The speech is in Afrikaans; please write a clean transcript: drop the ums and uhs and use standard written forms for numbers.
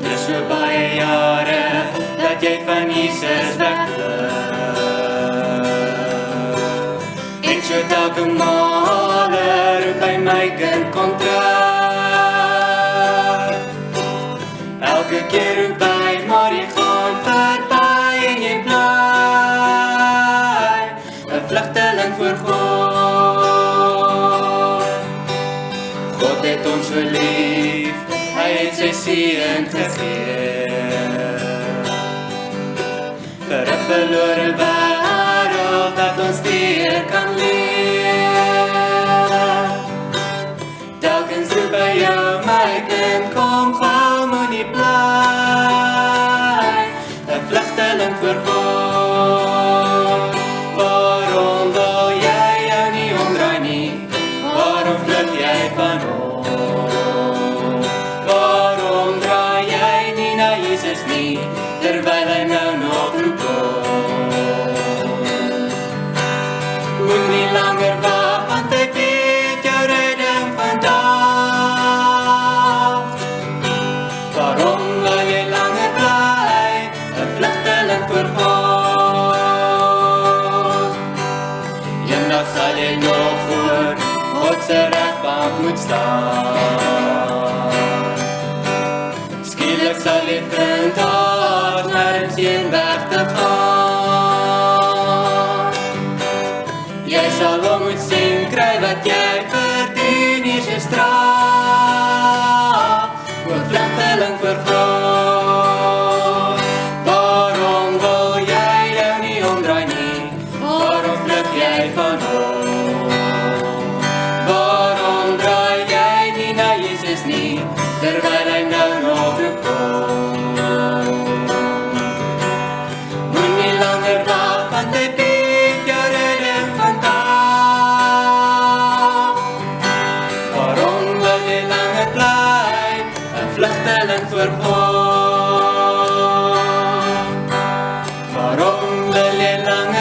Dis so baie jare dat jy van Jesus wegloop. En so telke male roep hy my kind kom terug. Elke keer roep hy, maar jy gaan verby en jy bly 'n vlugteling voor God. God het ons so lief, hy het sy seun gegee vir 'n verlore wêreld dat ons weer kan leef. Telkens roep hy jou, my kind, kom gou, moenie bly 'n vlugteling voor God. Waarom wil jy jou nie omdraai nie? Waarom vlug jy van hom? Waarom draai jy nie na Jesus nie, terwyl hy nou nog roep kom? Moenie langer wag, want hy weet jou redding vandag. Waarom wil jy langer bly 'n vlugteling voor God? Eendag sal jy nog voor God se regbank moet staan. Skielik sal jy vind daar nergens heen weg te gaan. Jy sal hom moet sien, kry wat jy verdien, hier is jou straf, o vlugteling voor God. Waarom wil jy jou nie omdraai nie? Waarom vlug jy van hom? Waarom draai jy nie na Jesus nie, terwyl hy nou nog roep kom? Moenie langer wag, want hy bied jou redding vandag. Waarom wil jy langer bly 'n vlugteling voor God? Waarom wil jy langer